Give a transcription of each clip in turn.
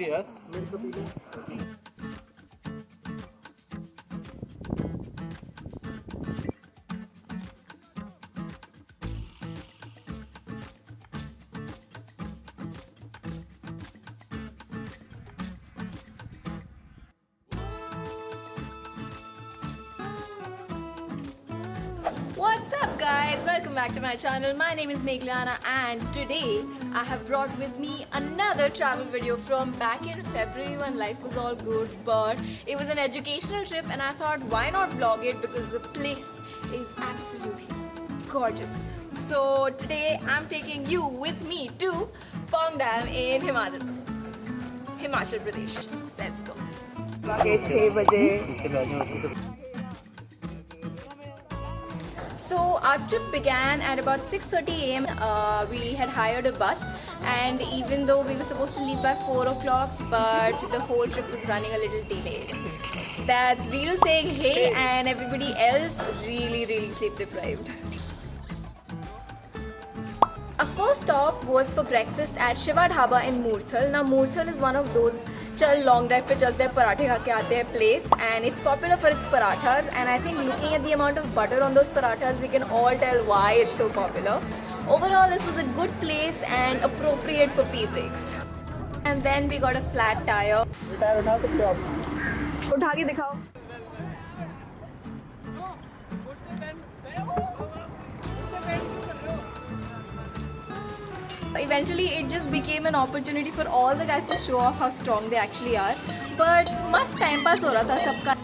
यार What's up guys, welcome back to my channel. My name is Meghliana and today I have brought with me another travel video from back in February when life was all good, but it was an educational trip and I thought why not vlog it because the place is absolutely gorgeous. So today I'm taking you with me to Pong Dam in Himachal Pradesh. Let's go. 6 बजे So our trip began at about 6:30 a.m. We had hired a bus, and even though we were supposed to leave by 4 o'clock, but the whole trip was running a little delayed. That's Veeru saying hey, and everybody else really sleep deprived. Our first stop was for breakfast at Shiva Dhaba in Moorthal. Now Moorthal is one of those चल long drive पे चलते हैं पराठे खा के आते हैं place and it's popular for its parathas and I think looking at the amount of butter on those parathas we can all tell why it's so popular. Overall this was a good place and appropriate for pee breaks. And then we got a flat tire. उठा सकते हो आप? उठा के दिखाओ. Eventually it just became an opportunity for all the guys to show off how strong they actually are. But मस्त time pass हो रहा था सबका.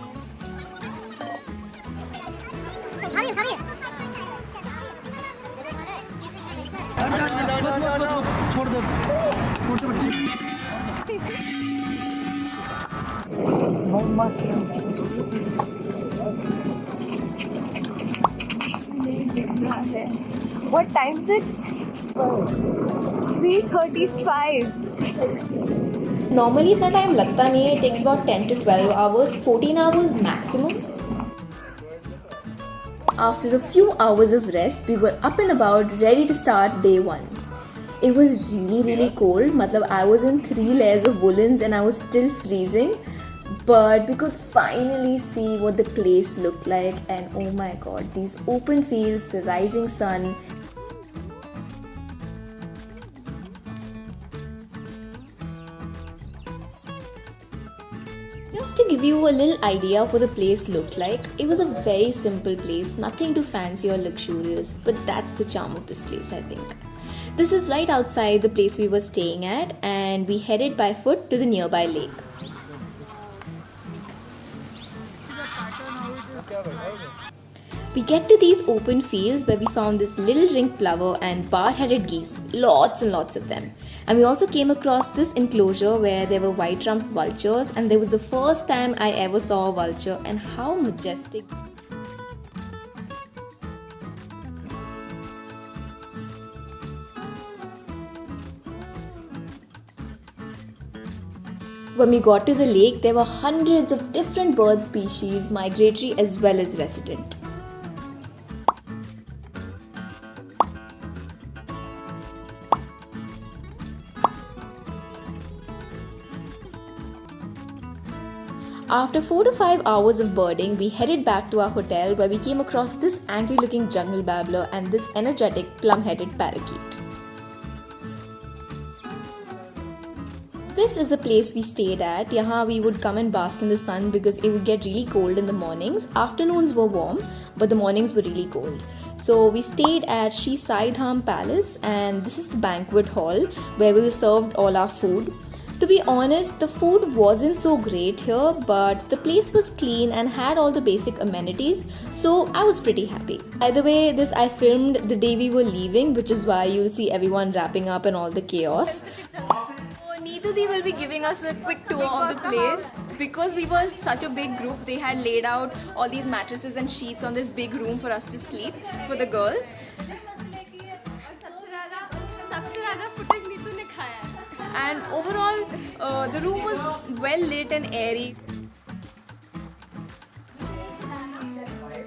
छोड़ दो छोटे बच्चे बहुत मस्त है. What time is it? 3:35. Normally इतना टाइम लगता नहीं है. It takes about 10 to 12 hours, 14 hours maximum. After a few hours of rest, we were up and about, ready to start day one. It was really cold. मतलब I was in 3 layers of woolens and I was still freezing. But we could finally see what the place looked like, and oh my god, these open fields, the rising sun. Just to give you a little idea of what the place looked like, it was a very simple place, nothing too fancy or luxurious, but that's the charm of this place, I think. This is right outside the place we were staying at, and we headed by foot to the nearby lake. We get to these open fields where we found this little ringed plover and bar-headed geese, lots and lots of them. And we also came across this enclosure where there were white-rumped vultures, and there was the first time I ever saw a vulture, and how majestic. When we got to the lake, there were hundreds of different bird species, migratory as well as resident. After 4 to 5 hours of birding, we headed back to our hotel where we came across this angry looking jungle babbler and this energetic plum-headed parakeet. This is the place we stayed at. Yahan we would come and bask in the sun because it would get really cold in the mornings. Afternoons were warm, but the mornings were really cold. So we stayed at Shri Sai Dham Palace, and this is the banquet hall where we were served all our food. To be honest, the food wasn't so great here, but the place was clean and had all the basic amenities, so I was pretty happy. By the way, this I filmed the day we were leaving, which is why you'll see everyone wrapping up and all the chaos. Neetu Di will be giving us a quick tour of the place. Because we were such a big group, they had laid out all these mattresses and sheets on this big room for us to sleep, for the girls. And overall, the room was well lit and airy.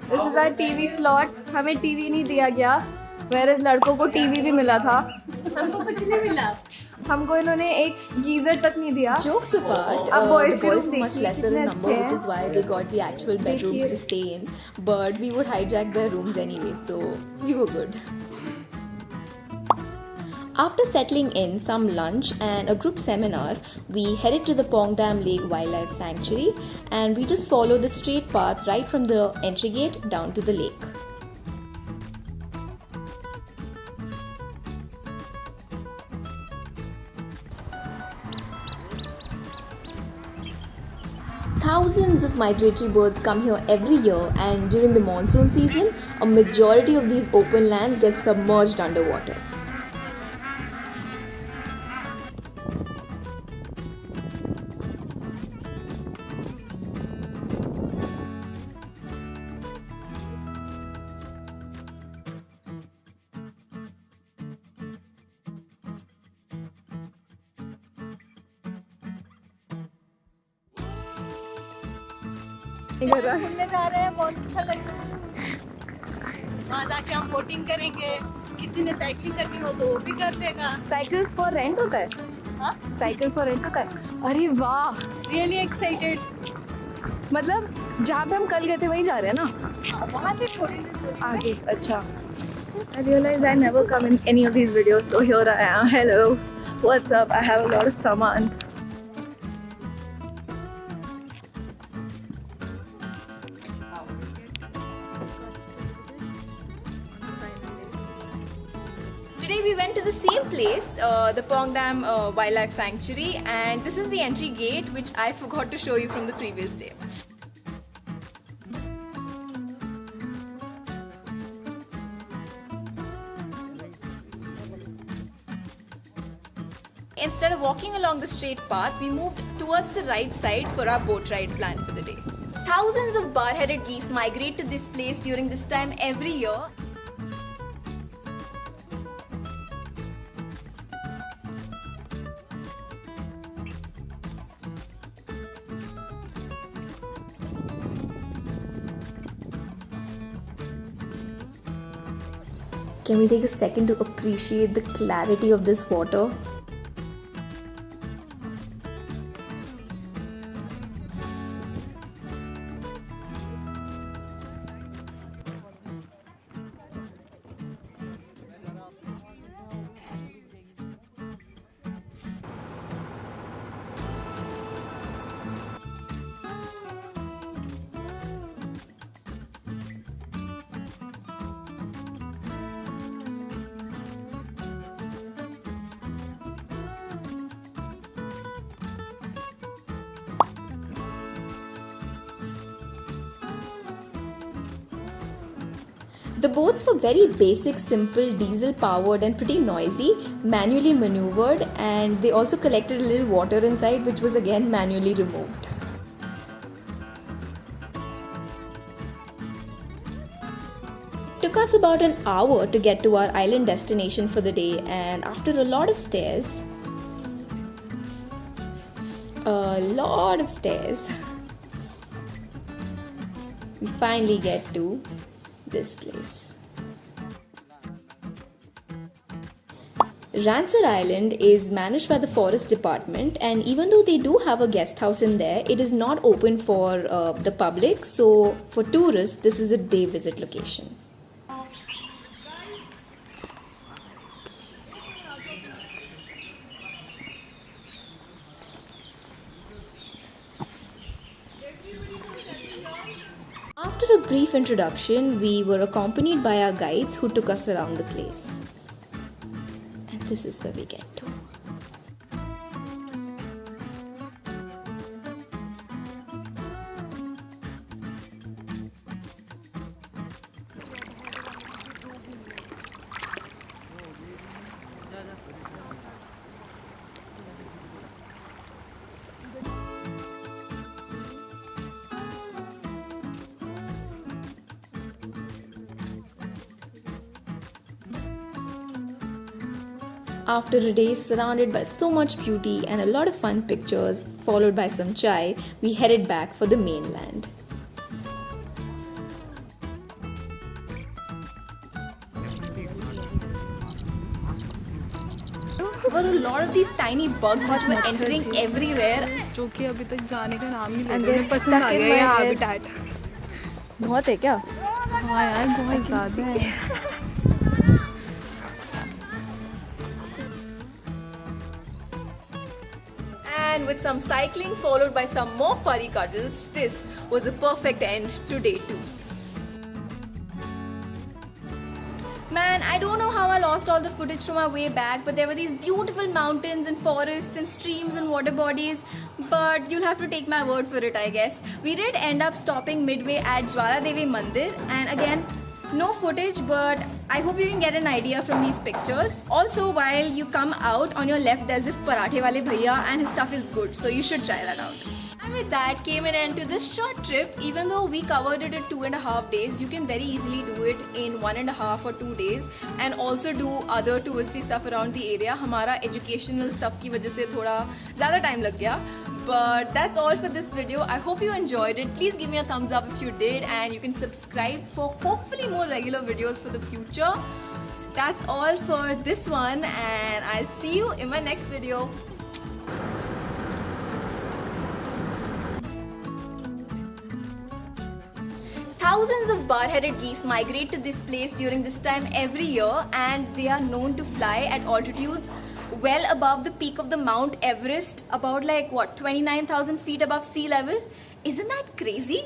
This is our TV slot. हमें TV नहीं दिया गया, whereas लड़कों को TV भी मिला था. हमको कुछ नहीं मिला. हमको इन्होंने एक गीजर तक नहीं दिया. Jokes apart, अब the boys के boys room were much देखिए lesser in कितने number, अच्छे which is हैं. why they got the actual bedrooms देखिए. to stay in. But we would hijack their rooms anyway, so we were good. After settling in, some lunch and a group seminar, we headed to the Pongdam Lake Wildlife Sanctuary, and we just followed the straight path right from the entry gate down to the lake. Thousands of migratory birds come here every year, and during the monsoon season, a majority of these open lands get submerged underwater. घूमने जा रहे हैं, बहुत अच्छा लग रहा है. वहाँ जाके हम बोटिंग करेंगे. किसी ने साइकिलिंग करनी हो तो वो भी कर लेगा. साइकिल्स फॉर रेंट होता है. हाँ? साइकिल फॉर रेंट होता है. अरे वाह, रियली एक्साइटेड. मतलब जहाँ पे हम कल गए थे वहीं जा रहे हैं ना. वहाँ से थोड़ी देर आगे. अच्छा. I realize I never come in any of these videos, so here I am. Hello, what's up? I have a lot of saman. Today we went to the same place, the Pongdam Wildlife Sanctuary, and this is the entry gate which I forgot to show you from the previous day. Instead of walking along the straight path, we moved towards the right side for our boat ride planned for the day. Thousands of bar-headed geese migrate to this place during this time every year. Can we take a second to appreciate the clarity of this water? The boats were very basic, simple, diesel powered and pretty noisy, manually maneuvered, and they also collected a little water inside, which was again manually removed. It took us about an hour to get to our island destination for the day, and after a lot of stairs, we finally get to this place. Rancer Island is managed by the Forest Department, and even though they do have a guest house in there, it is not open for the public. So for tourists, this is a day visit location. After a brief introduction, we were accompanied by our guides who took us around the place. And this is where we get to. After a day surrounded by so much beauty and a lot of fun pictures, followed by some chai, we headed back for the mainland. were a lot of these tiny bugs which were मच्छर entering थे। everywhere. जो कि अभी तक जाने का नाम नहीं ले And रहे। they're मुझे पसंद stuck आ in गया my ये head. हैबिटेट। बहुत है क्या? हाँ यार बहुत ज़्यादा है। And with some cycling followed by some more furry cuddles, this was a perfect end to day 2. Man, I don't know how I lost all the footage from our way back, but there were these beautiful mountains and forests and streams and water bodies. But you'll have to take my word for it, I guess. We did end up stopping midway at Jwala Devi Mandir, and again, no footage, but I hope you can get an idea from these pictures. Also, while you come out, on your left there's this parathe wale bhaiya, and his stuff is good, so you should try that out. And with that came an end to this short trip. Even though we covered it in 2.5 days, you can very easily do it in 1.5 or 2 days, and also do other touristy stuff around the area. हमारा educational stuff की वजह से थोड़ा ज़्यादा time लग गया. But that's all for this video. I hope you enjoyed it. Please give me a thumbs up if you did, and you can subscribe for hopefully more regular videos for the future. That's all for this one, and I'll see you in my next video. Thousands of bar-headed geese migrate to this place during this time every year, and they are known to fly at altitudes well above the peak of the Mount Everest, about like what, 29,000 feet above sea level. Isn't that crazy?